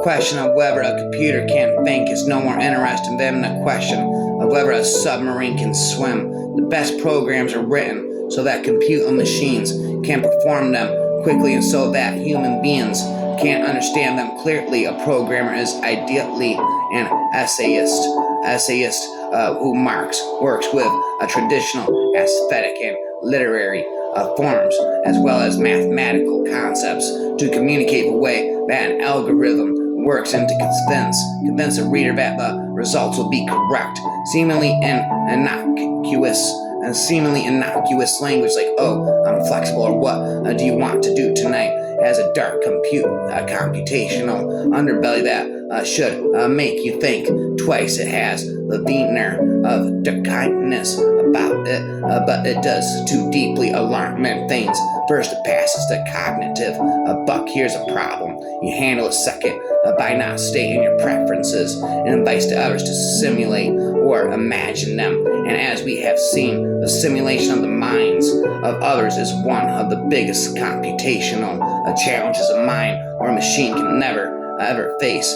question of whether a computer can think is no more interesting than the question of whether a submarine can swim. The best programs are written so that computer machines can perform them quickly and so that human beings can't understand them clearly. A programmer is ideally an essayist who works with a traditional aesthetic and literary forms as well as mathematical concepts to communicate the way that an algorithm works and to convince a reader that the results will be correct. Seemingly innocuous language like, oh, I'm flexible, or what do you want to do tonight, has a dark computational underbelly that should make you think twice. It has the veneer of darkness about it, but it does two deeply alarming things. First, it passes the cognitive buck. Here's a problem you handle. A second, by not stating your preferences, and invites the others to simulate or imagine them. And as we have seen, the simulation of the minds of others is one of the biggest computational challenges a mind or a machine can never ever face.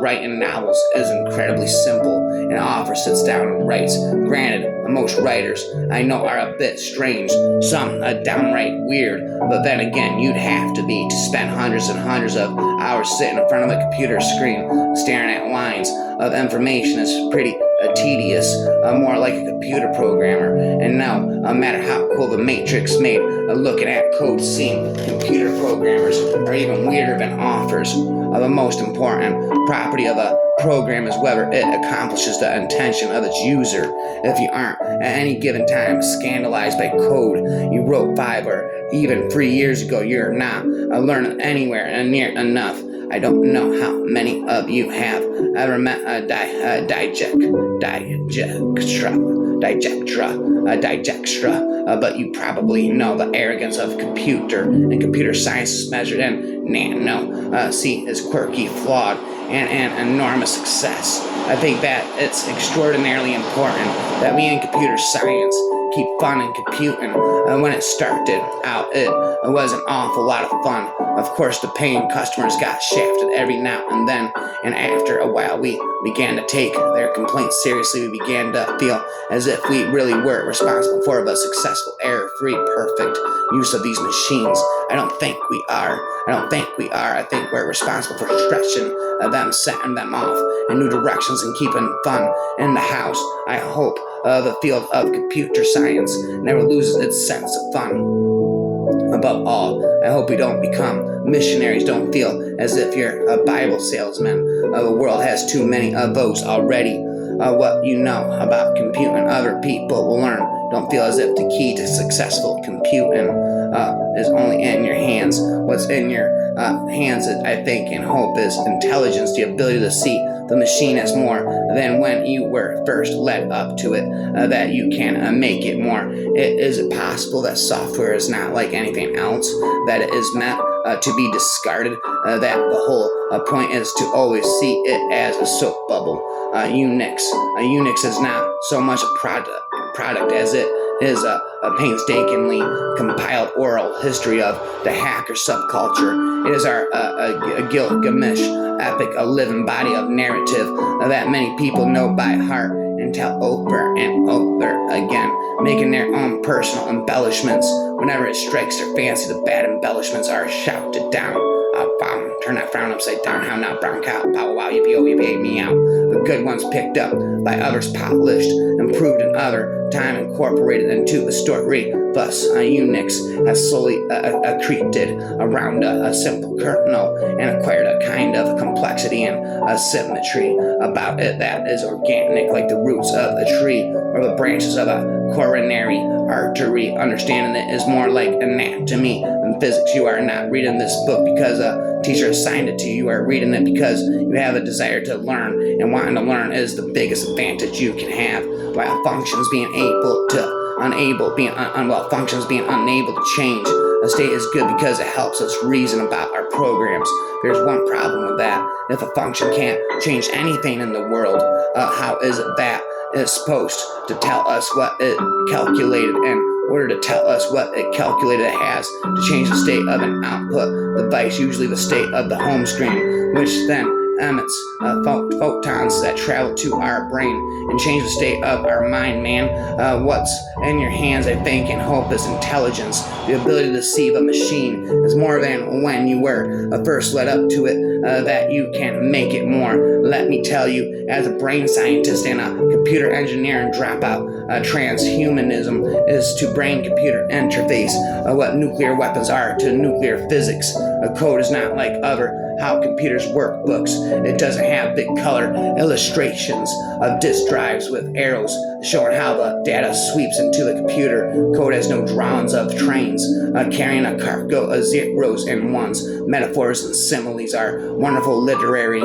Writing novels is incredibly simple, and an author sits down and writes. Granted, most writers I know are a bit strange, some downright weird, but then again, you'd have to be to spend hundreds and hundreds of hours sitting in front of a computer screen staring at lines of information is pretty tedious, more like a computer programmer. And no matter how cool the Matrix made looking at code scene, computer programmers are even weirder than authors. The most important property of a program is whether it accomplishes the intention of its user. If you aren't at any given time scandalized by code you wrote 5 or even 3 years ago, you're not learning anywhere near enough. I don't know how many of you have ever met a digextra, but you probably know the arrogance of computer and computer science is measured in nano. C is quirky, flawed, and an enormous success. I think that it's extraordinarily important that we in computer science keep fun in computing. When it started out, it was an awful lot of fun. Of course, the paying customers got shafted every now and then, and after a while we began to take their complaints seriously. We began to feel as if we really were responsible for the successful, error-free, perfect use of these machines. I don't think we are. I think we're responsible for stretching them, setting them off in new directions and keeping fun in the house. I hope the field of computer science never loses its sense of fun. Above all, I hope we don't become missionaries. Don't feel as if you're a Bible salesman. The world has too many of those already. What you know about computing, other people will learn. Don't feel as if the key to successful computing is only in your hands. What's in your hands, I think, and hope is intelligence, the ability to see the machine as more than when you were first led up to it, that you can make it more. Is it possible that software is not like anything else, that it is meant to be discarded, that the whole point is to always see it as a soap bubble? Unix is not so much a product as it is a painstakingly compiled oral history of the hacker subculture. It is our Gilgamesh epic, a living body of narrative that many people know by heart and tell over and over again, making their own personal embellishments. Whenever it strikes their fancy, the bad embellishments are shouted down. Turn that frown upside down. How now, brown cow? Pow wow, yippee oh, yippee meow. The good ones picked up by others, polished, improved in other time, incorporated into the story. Thus, Unix has slowly accreted around a simple kernel and acquired a kind of complexity and symmetry about it that is organic, like the roots of a tree or the branches of a coronary artery. Understanding it is more like anatomy than physics. You are not reading this book because a teacher assigned it to you. You are reading it because you have a desire to learn, and wanting to learn is the biggest advantage you can have. While functions being unable to change a state is good because it helps us reason about our programs. There's one problem with that. If a function can't change anything in the world, how is it that it's supposed to tell us what it calculated and order to tell us what it calculated it has to change the state of an output device, usually the state of the home screen, which then emits photons that travel to our brain and change the state of our mind, man. What's in your hands, I think, and hope is intelligence. The ability to deceive a machine is more than when you were first led up to it, that you can make it more. Let me tell you, as a brain scientist and a computer engineer and dropout, transhumanism is to brain-computer interface what nuclear weapons are to nuclear physics. A code is not like other how computers work books. It doesn't have big color illustrations of disk drives with arrows showing how the data sweeps into the computer. Code has no drawings of trains carrying a cargo of zeros and ones. Metaphors and similes are wonderful literary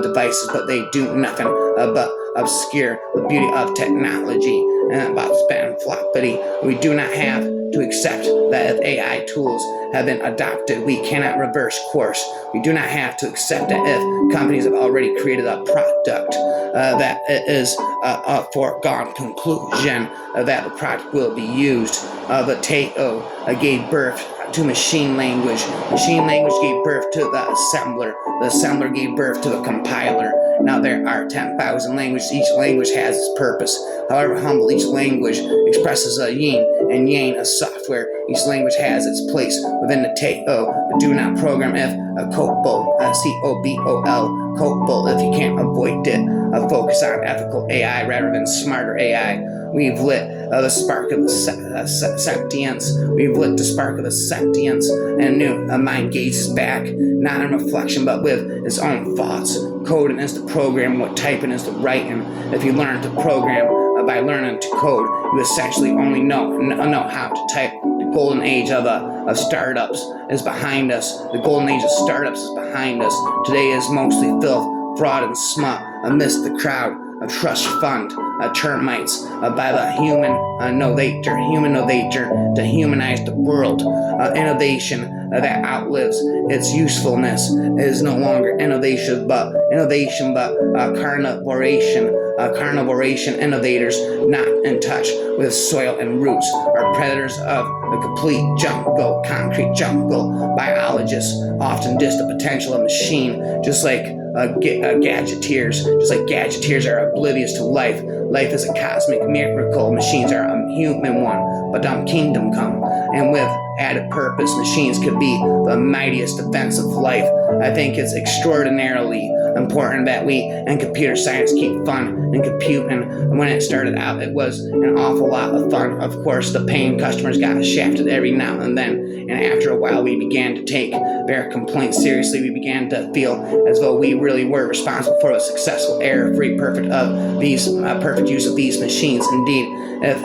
devices, but they do nothing but obscure the beauty of technology and about spam floppity. We do not have to accept that if AI tools have been adopted, we cannot reverse course. We do not have to accept that if companies have already created a product, that it is a foregone conclusion that the product will be used. But Tao gave birth to machine language. Machine language gave birth to the assembler. The assembler gave birth to the compiler. Now there are 10,000 languages. Each language has its purpose. However humble each language expresses a yin and yang a software. Each language has its place within the Tao. But do not program if a COBOL, C-O-B-O-L, COBOL, if you can't avoid it. Focus on ethical AI rather than smarter AI. We've lit the spark of the sentience. We've lit the spark of the sentience, and new mind gazes back, not in reflection, but with its own thoughts. Coding is the program, what typing is the writing. If you learn to program by learning to code, you essentially only know how to type. The golden age of startups is behind us. The golden age of startups is behind us. Today is mostly filth, fraud, and smut amidst the crowd of trust fund termites by the human innovator to humanize the world. Innovation that outlives its usefulness is no longer innovation, but carnivoration. Carnivoration innovators not in touch with soil and roots are predators of the complete jungle, concrete jungle. Biologists often diss the potential of machine, just like gadgeteers. Just like gadgeteers are oblivious to life. Life is a cosmic miracle. Machines are a human one, but kingdom come. And with added purpose, machines could be the mightiest defense of life. I think it's extraordinarily important that we in computer science keep fun and computing. When it started out, it was an awful lot of fun. Of course, the paying customers got shafted every now and then, and after a while, we began to take their complaints seriously. We began to feel as though we really were responsible for a successful, error-free, perfect use of these machines. Indeed, if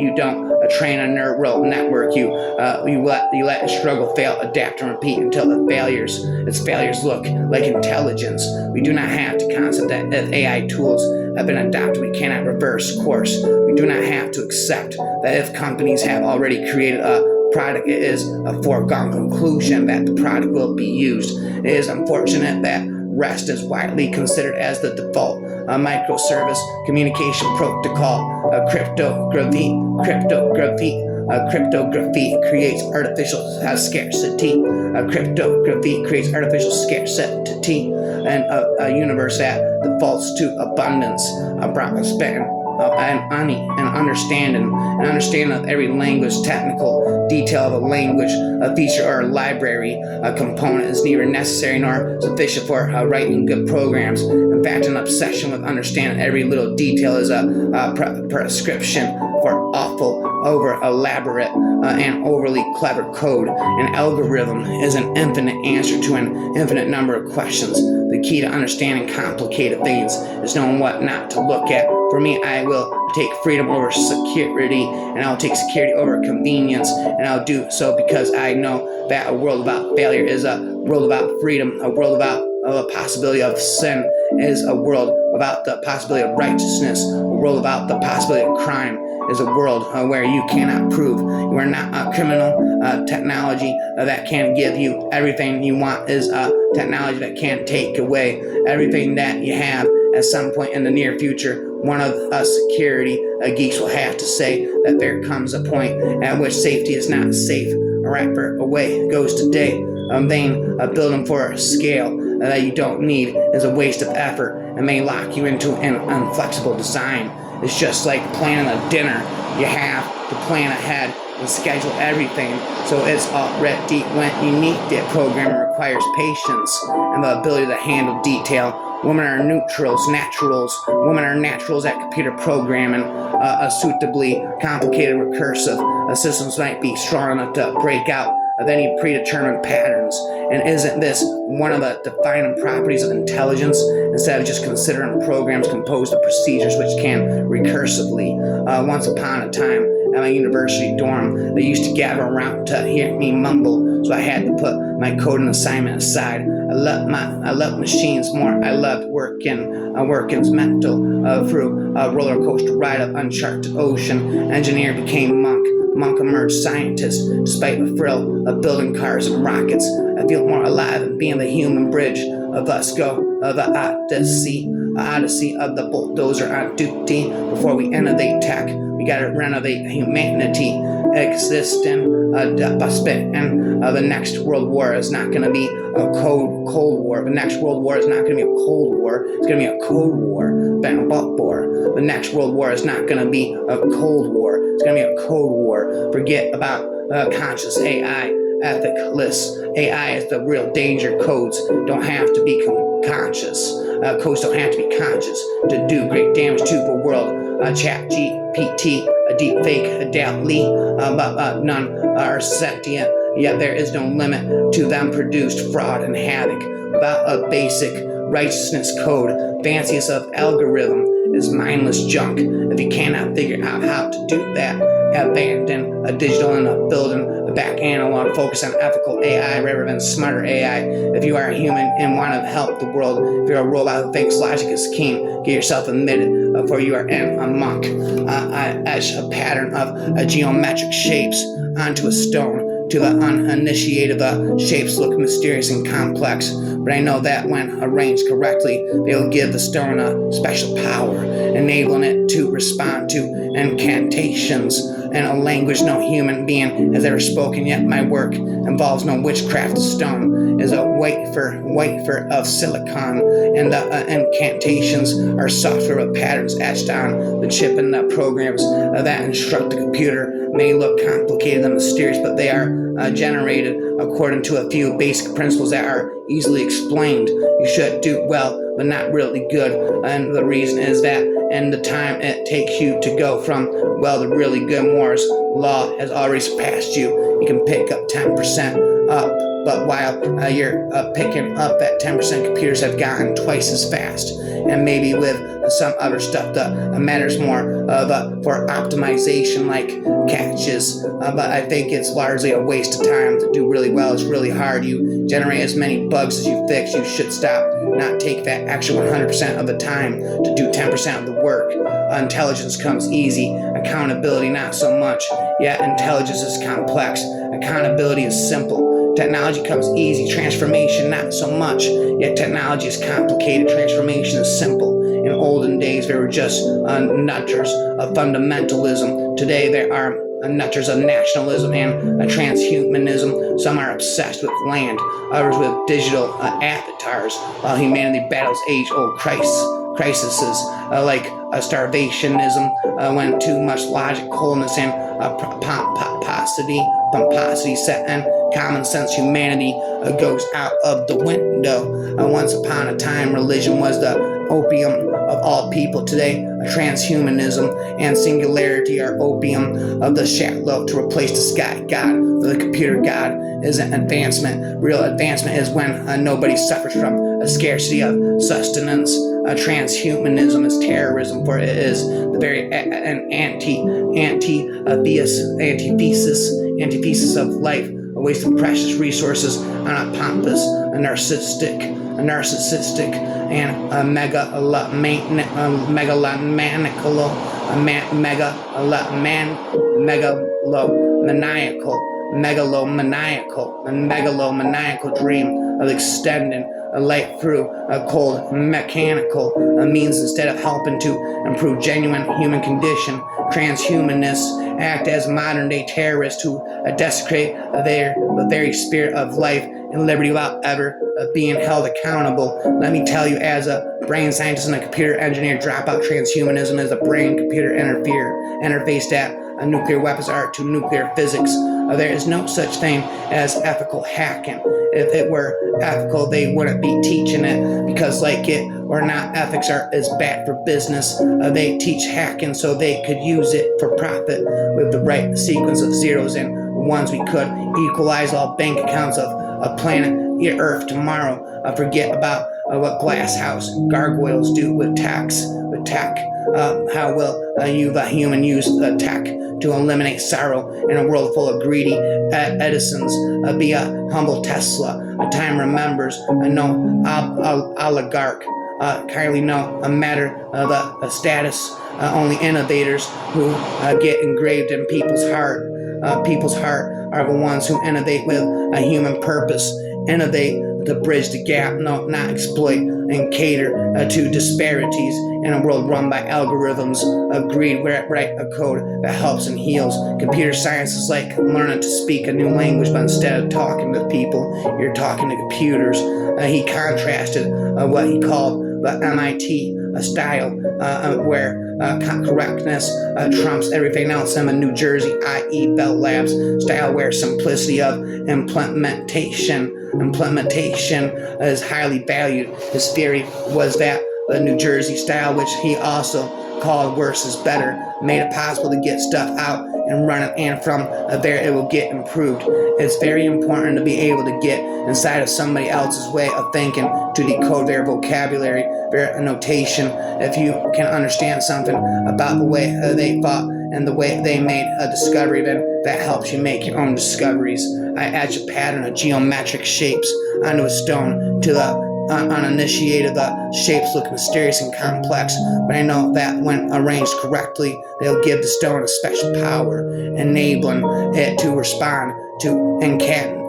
you don't train a neural network, you let it struggle, fail, adapt, and repeat until its failures look like intelligence. We do not have to concept that if AI tools have been adopted, we cannot reverse course. We do not have to accept that if companies have already created a product, it is a foregone conclusion that the product will be used. It is unfortunate that REST is widely considered as the default microservice communication protocol. Cryptography creates artificial scarcity. Cryptography creates artificial scarcity, and a universe that defaults to abundance, and understanding of every language, technical detail of a language, a feature or a library, a component is neither necessary nor sufficient for writing good programs. In fact, an obsession with understanding every little detail is a prescription for awful, over elaborate, and overly clever code. An algorithm is an infinite answer to an infinite number of questions. The key to understanding complicated things is knowing what not to look at. For me, I will take freedom over security, and I'll take security over convenience, and I'll do so because I know that a world without failure is a world without freedom. A world without a possibility of sin is a world without the possibility of righteousness. A world without the possibility of crime is a world where you cannot prove you are not a criminal. Technology that can give you everything you want is a technology that can take away everything that you have at some point in the near future. One of security geeks will have to say that there comes a point at which safety is not safe. A rapper away goes today. A vain building for a scale that you don't need is a waste of effort and may lock you into an unflexible design. It's just like planning a dinner. You have to plan ahead and schedule everything so it's already when you need it. Programming requires patience and the ability to handle detail. Women are naturals. Women are naturals at computer programming. Suitably complicated recursive systems might be strong enough to break out of any predetermined patterns. And isn't this one of the defining properties of intelligence? Instead of just considering programs composed of procedures which can recursively. Once upon a time, at my university dorm, they used to gather around to hear me mumble, so I had to put my coding assignment aside. I loved machines more. I loved working's mental through a roller coaster ride of uncharted ocean. Engineer became monk. Monk emerged scientist. Despite the thrill of building cars and rockets, I feel more alive than being the human bridge of us go of the odyssey of the bulldozer on duty. Before we innovate tech, we gotta renovate humanity. Existing and the next world war is not gonna be a cold war. The next world war is not gonna be a cold war. It's gonna be a cold war. The next world war is not gonna be a cold war. It's gonna be a cold war. Forget about conscious AI. Ethicless AI is the real danger. Codes don't have to be conscious. Codes don't have to be conscious to do great damage to the world. Chat GPT, a deep fake, a doubtly, but none are sentient. Yet there is no limit to them produced fraud and havoc. Without a basic righteousness code, fanciest of algorithm is mindless junk. If you cannot figure out how to do that, abandon a digital and a building a back analog. Focus on ethical AI rather than smarter AI. If you are a human and want to help the world, if you're a robot who thinks logic is king, get yourself admitted, for you are in a monk. I etch a pattern of geometric shapes onto a stone. To the uninitiated, the shapes look mysterious and complex, but I know that when arranged correctly, they'll give the stone a special power, enabling it to respond to incantations in a language no human being has ever spoken. Yet my work involves no witchcraft. The stone is a wafer of silicon, and the incantations are software with patterns etched on the chip, and the programs that instruct the computer may look complicated and mysterious, but they are generated according to a few basic principles that are easily explained. You should do well, but not really good. And the reason is that in the time it takes you to go from well to really good, Moore's law has already surpassed you. You can pick up 10% up, but while you're picking up that 10%, computers have gotten twice as fast. And maybe with some other stuff that matters more for optimization, like catches. But I think it's largely a waste of time. To do really well is really hard. You generate as many bugs as you fix. You should stop, not take that extra 100% of the time to do 10% of the work. Intelligence comes easy, accountability not so much. Yet intelligence is complex, accountability is simple. Technology comes easy, transformation not so much. Yet technology is complicated, transformation is simple. In olden days, there were just nutters of fundamentalism. Today, there are nutters of nationalism and transhumanism. Some are obsessed with land, others with digital avatars, while humanity battles age-old crises like starvationism, when too much logic, coldness, and pomposity set in. Common sense humanity goes out of the window. Once upon a time, religion was the opium of all people. Today, transhumanism and singularity are opium of the shallow to replace the sky god. The computer god is an advancement. Real advancement is when nobody suffers from a scarcity of sustenance. Transhumanism is terrorism, for it is the very antithesis of life, a waste of precious resources on a pompous, a narcissistic, and a megalomaniacal dream of extending light through cold mechanical means instead of helping to improve genuine human condition. Transhumanists act as modern-day terrorists who desecrate the very spirit of life and liberty without ever being held accountable. Let me tell you, as a brain scientist and a computer engineer, dropout transhumanism is a brain-computer interface that nuclear weapons are to nuclear physics. There is no such thing as ethical hacking. If it were ethical, they wouldn't be teaching it, because like it or not, ethics is bad for business. They teach hacking so they could use it for profit. With the right sequence of zeros and ones, we could equalize all bank accounts of planet Earth tomorrow. Forget about what glass house gargoyles do with tech. How will you, the human, use tech to eliminate sorrow in a world full of greedy Edisons? Be a humble Tesla. Time remembers no oligarch. Kindly know a matter of the status. Only innovators who get engraved in people's heart. People's heart are the ones who innovate with a human purpose. Innovate to bridge the gap, not exploit and cater to disparities in a world run by algorithms of greed. Write a code that helps and heals. Computer science is like learning to speak a new language, but instead of talking to people, you're talking to computers. He contrasted what he called the MIT style, where correctness trumps everything else, and the New Jersey, i.e. Bell Labs style, where simplicity of implementation is highly valued. His theory was that the New Jersey style, which he also called worse is better, made it possible to get stuff out and run it, and from there it will get improved. It's very important to be able to get inside of somebody else's way of thinking, to decode their vocabulary, their notation. If you can understand something about the way they thought and the way they made a discovery, then that helps you make your own discoveries. I etch a pattern of geometric shapes onto a stone. To the uninitiated, the shapes look mysterious and complex, but I know that when arranged correctly, they'll give the stone a special power, enabling it to respond to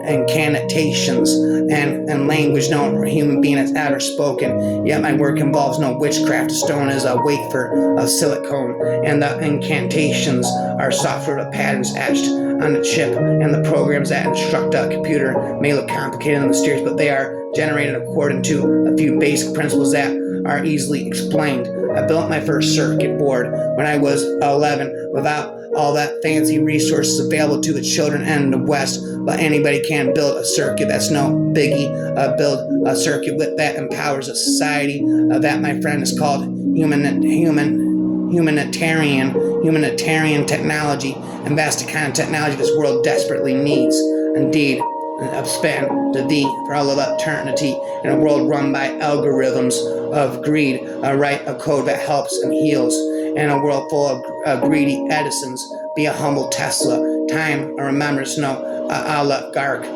incantations and language no human being has ever spoken. Yet my work involves no witchcraft. The stone is a wafer of silicone, and the incantations are software of patterns etched on the chip, and the programs that instruct a computer may look complicated and mysterious, but they are generated according to a few basic principles that are easily explained. I built my first circuit board when I was 11 without all that fancy resources available to the children in the West, but anybody can build a circuit. That's no biggie. Build a circuit that empowers a society. That, my friend, is called humanitarian technology, and that's the kind of technology this world desperately needs. Indeed, upspan to thee for all of eternity in a world run by algorithms of greed. Write a code that helps and heals in a world full of greedy Edisons. Be a humble Tesla. Time remembers no oligarch.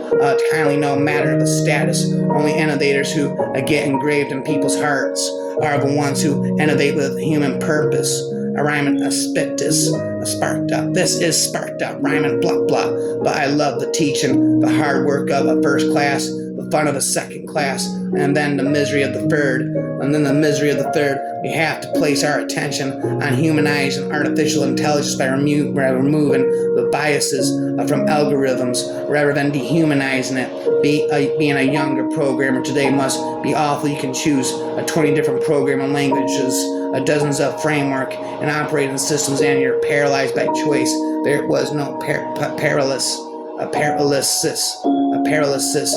Kindly no matter of the status. Only innovators who get engraved in people's hearts are the ones who innovate with human purpose. A rhyming aspectus, Sparta. This is Sparta, rhyming blah blah. But I love the teaching, the hard work of a first class, the fun of a second class, and then the misery of the third. And then the misery of the third, we have to place our attention on humanizing artificial intelligence by removing the biases from algorithms rather than dehumanizing it. Being a younger programmer today must be awful. You can choose 20 different programming languages, dozens of framework and operating systems, and you're paralyzed by choice. There was no paralysis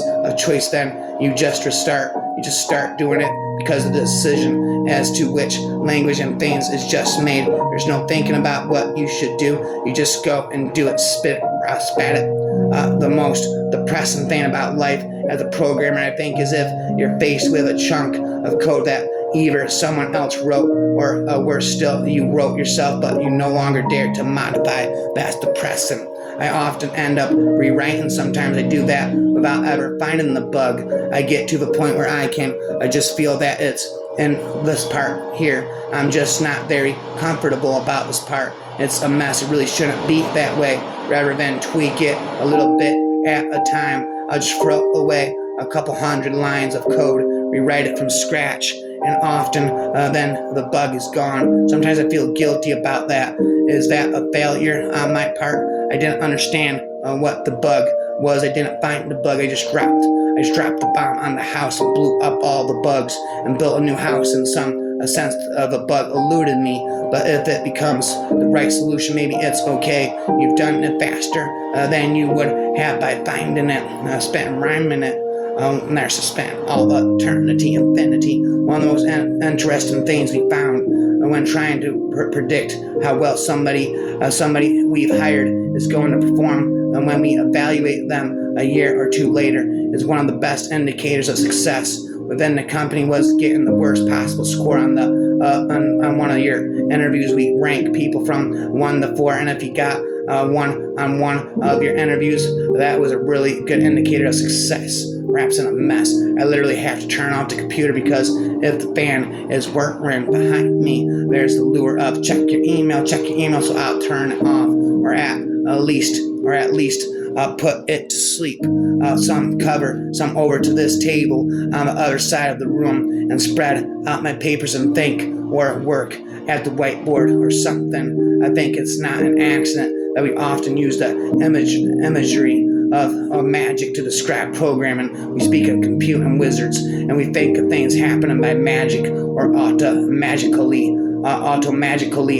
of choice. Then you just start doing it because the decision as to which language and things is just made. There's no thinking about what you should do. You just go and do it, spat it. The most depressing thing about life as a programmer, I think, is if you're faced with a chunk of code that either someone else wrote or worse still, you wrote yourself, but you no longer dare to modify. That's depressing. I often end up rewriting. Sometimes I do that without ever finding the bug. I get to the point where I just feel that it's in this part here. I'm just not very comfortable about this part. It's a mess. It really shouldn't be that way. Rather than tweak it a little bit at a time, I'll just throw away a couple hundred lines of code rewrite it from scratch. And often, then the bug is gone. Sometimes I feel guilty about that. Is that a failure on my part? I didn't understand what the bug was. I didn't find the bug. I just dropped the bomb on the house and blew up all the bugs and built a new house. And a sense of a bug eluded me. But if it becomes the right solution, maybe it's okay. You've done it faster than you would have by finding it, spent rhyming it. There's to spend all eternity, infinity. One of the most interesting things we found when trying to predict how well somebody we've hired is going to perform, and when we evaluate them a year or two later, is one of the best indicators of success within the company was getting the worst possible score on one of your interviews. We rank people from 1 to 4, and if you got 1 on one of your interviews, that was a really good indicator of success. Perhaps in a mess. I literally have to turn off the computer because if the fan is whirring behind me, there's the lure of check your email, so I'll turn it off, or at least put it to sleep. Some cover, some over to this table on the other side of the room and spread out my papers and think or work at the whiteboard or something. I think it's not an accident that we often use the imagery of magic to describe programming. We speak of compute and wizards, and we think of things happening by magic or auto-magically,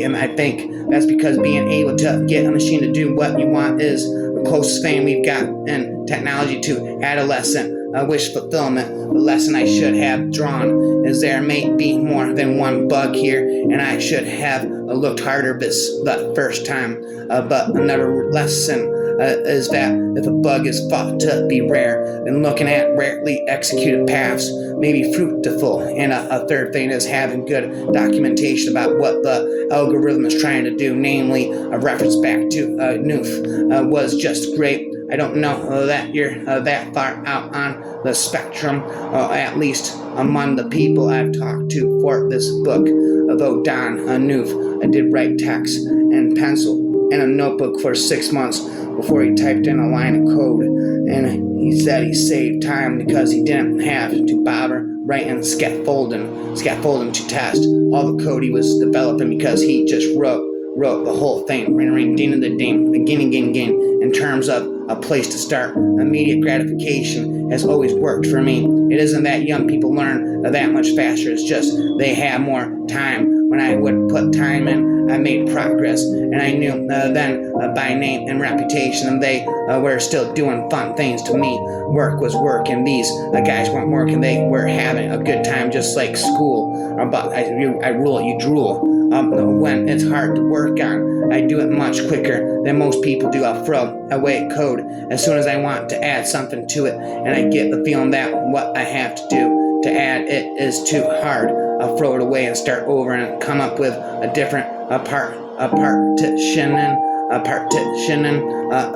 and I think that's because being able to get a machine to do what you want is the closest thing we've got in technology to adolescent wish fulfillment. The lesson I should have drawn is there may be more than one bug here, and I should have looked harder the first time. But another lesson is that if a bug is thought to be rare, then looking at rarely executed paths may be fruitful. And a third thing is having good documentation about what the algorithm is trying to do, namely a reference back to Noof was just great. I don't know that you're that far out on the spectrum, at least among the people I've talked to for this book. Although Don Noof did write text and pencil in a notebook for 6 months before he typed in a line of code, and he said he saved time because he didn't have to bother writing scaffolding to test all the code he was developing, because he just wrote the whole thing, ring ding the ding, again, in terms of a place to start. Immediate gratification has always worked for me. It isn't that young people learn that much faster, it's just they have more time. When I would put time in, I made progress, and I knew then by name and reputation, and they were still doing fun things to me. Work was work, and these guys weren't working, they were having a good time, just like school. But I rule, you drool. When it's hard to work on, I do it much quicker than most people do. I'll throw away code as soon as I want to add something to it, and I get the feeling that what I have to do to add it is too hard. I'll throw it away and start over and come up with a different partitioning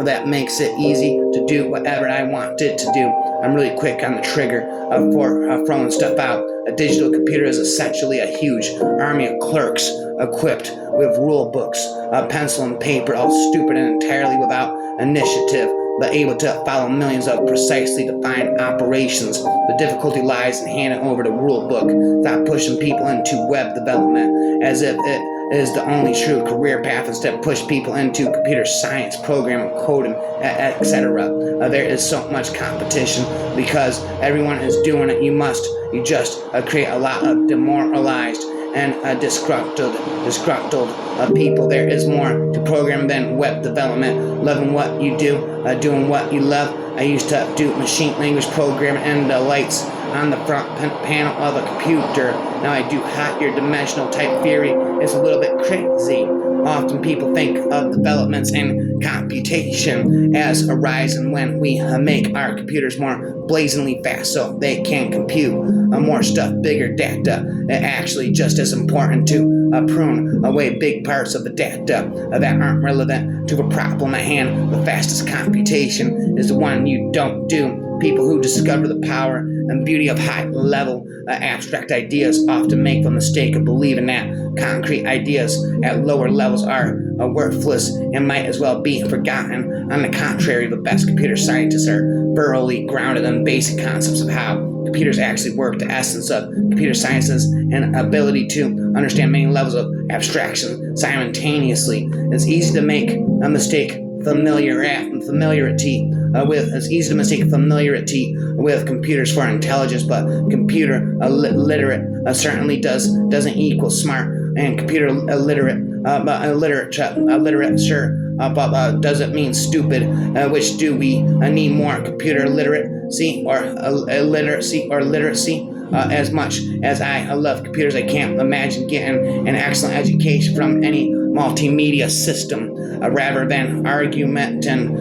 that makes it easy to do whatever I want it to do. I'm really quick on the trigger for throwing stuff out. A digital computer is essentially a huge army of clerks equipped with rule books, pencil and paper, all stupid and entirely without initiative, but able to follow millions of precisely defined operations. The difficulty lies in handing over the rule book, not pushing people into web development as if it is the only true career path. Instead, push people into computer science, programming, coding, etc. There is so much competition because everyone is doing it. You just create a lot of demoralized and disgruntled people. There is more to program than web development. Loving what you do, doing what you love. I used to do machine language programming and the lights on the front panel of a computer. Now I do higher dimensional type theory. It's a little bit crazy. Often people think of developments in computation as arising when we make our computers more blazingly fast so they can compute more stuff, bigger data. Actually just as important to prune away big parts of the data that aren't relevant to the problem at hand. The fastest computation is the one you don't do. People who discover the power and beauty of high-level abstract ideas often make the mistake of believing that concrete ideas at lower levels are worthless and might as well be forgotten. On the contrary, the best computer scientists are thoroughly grounded in basic concepts of how computers actually work. The essence of computer science is an ability to understand many levels of abstraction simultaneously. It's easy to make a mistake familiarity it's easy to mistake familiarity with computers for intelligence, but computer literate certainly doesn't equal smart, and computer but doesn't mean stupid. Which do we need more, computer literacy or literacy? As much as I love computers, I can't imagine getting an excellent education from any multimedia system. Rather than augmenting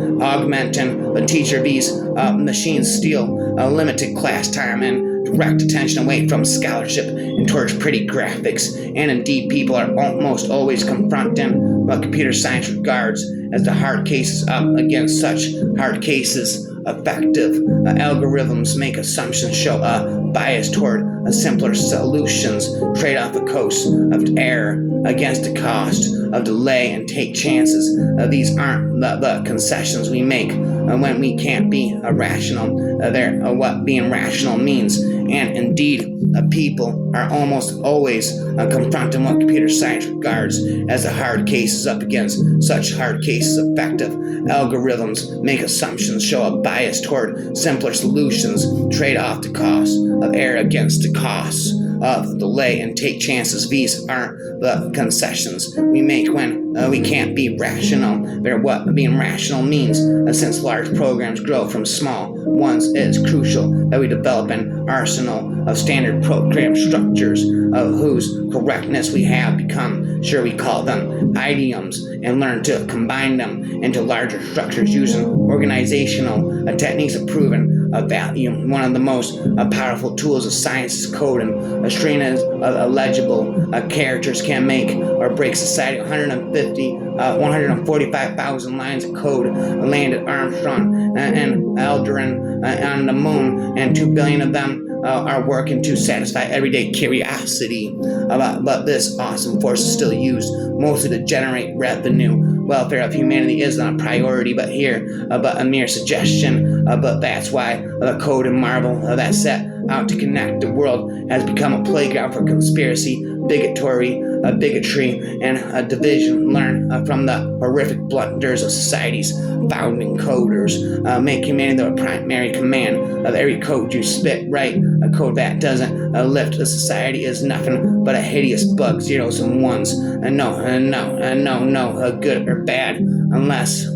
the teacher, these machines steal limited class time and direct attention away from scholarship and towards pretty graphics. And indeed, people are almost always confronting what computer science regards as the hard cases up against such hard cases. Effective algorithms make assumptions show a bias toward simpler solutions, trade off the cost of error against the cost of delay, and take chances. These aren't the concessions we make when we can't be rational. They're what being rational means. And indeed, people are almost always confronting what computer science regards as the hard cases up against such hard cases. Effective algorithms make assumptions show a bias toward simpler solutions, trade off the cost of error against the costs of delay, and take chances. These aren't the concessions we make when we can't be rational. They're what being rational means. Since large programs grow from small ones, it is crucial that we develop an arsenal of standard program structures of whose correctness we have become sure. We call them idioms, and learn to combine them into larger structures using organizational techniques of proven value. One of the most powerful tools of science is code, and a string of illegible characters can make or break society. 145,000 lines of code landed Armstrong and Aldrin on the moon, and 2 billion of them are working to satisfy everyday curiosity. But this awesome force is still used mostly to generate revenue. Welfare of humanity isn't a priority, but a mere suggestion. But that's why the code and marvel that set out to connect the world has become a playground for conspiracy, bigotry, and division. Learn from the horrific blunders of society's founding coders. Make humanity the primary command of every code you spit. Right, a code that doesn't lift a society is nothing but a hideous bug, zeros and ones. No, good or bad, unless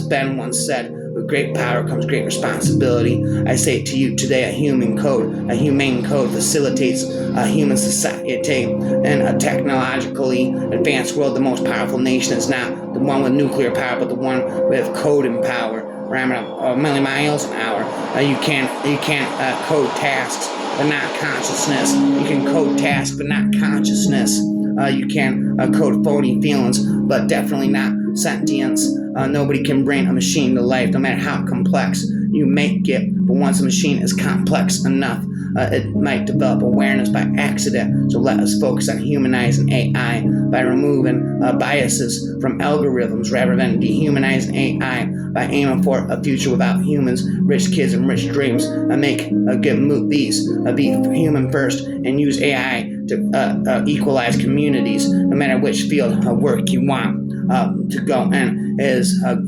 Ben once said, with great power comes great responsibility. I say to you today, a humane code facilitates a human society. In a technologically advanced world, the most powerful nation is not the one with nuclear power, but the one with coding power. Ramming a million miles an hour. You can't code tasks, but not consciousness. You can code tasks, but not consciousness. You can code phony feelings, but definitely not sentience. Nobody can bring a machine to life, no matter how complex you make it. But once a machine is complex enough, it might develop awareness by accident. So let us focus on humanizing AI by removing biases from algorithms rather than dehumanizing AI by aiming for a future without humans, rich kids and rich dreams. Make a good move. These be human first and use AI to equalize communities, no matter which field of work you want to go in.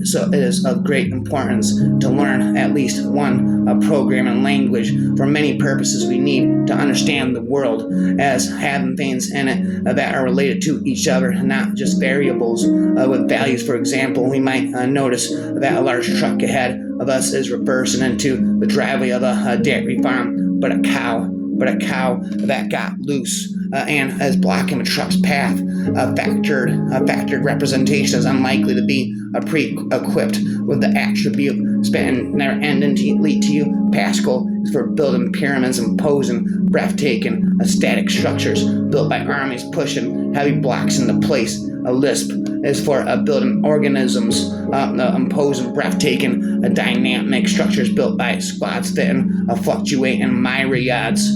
So it is of great importance to learn at least one programming language. For many purposes, we need to understand the world as having things in it that are related to each other, not just variables with values. For example, we might notice that a large truck ahead of us is reversing into the driveway of a dairy farm, but a cow that got loose and is blocking the truck's path. A factored representation is unlikely to be pre-equipped with the attribute span never ending to lead to you. Pascal is for building pyramids, imposing, breathtaking, static structures built by armies pushing heavy blocks into place. A Lisp is for building organisms, imposing, breathtaking, dynamic structures built by squads fitting, fluctuating myriads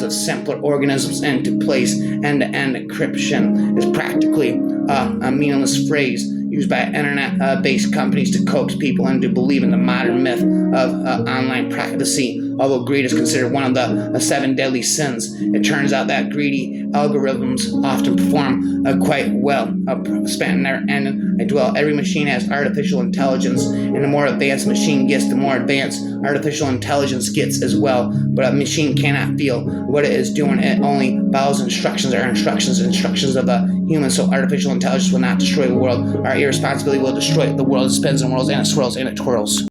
of simpler organisms into place. End-to-end encryption is practically a meaningless phrase used by internet-based companies to coax people into believing the modern myth of online privacy. Although greed is considered one of the seven deadly sins, it turns out that greedy algorithms often perform quite well. Every machine has artificial intelligence, and the more advanced a machine gets, the more advanced artificial intelligence gets as well. But a machine cannot feel what it is doing. It only follows instructions of a human. So artificial intelligence will not destroy the world. Our irresponsibility will destroy the world. It spins and whirls and it swirls and it twirls.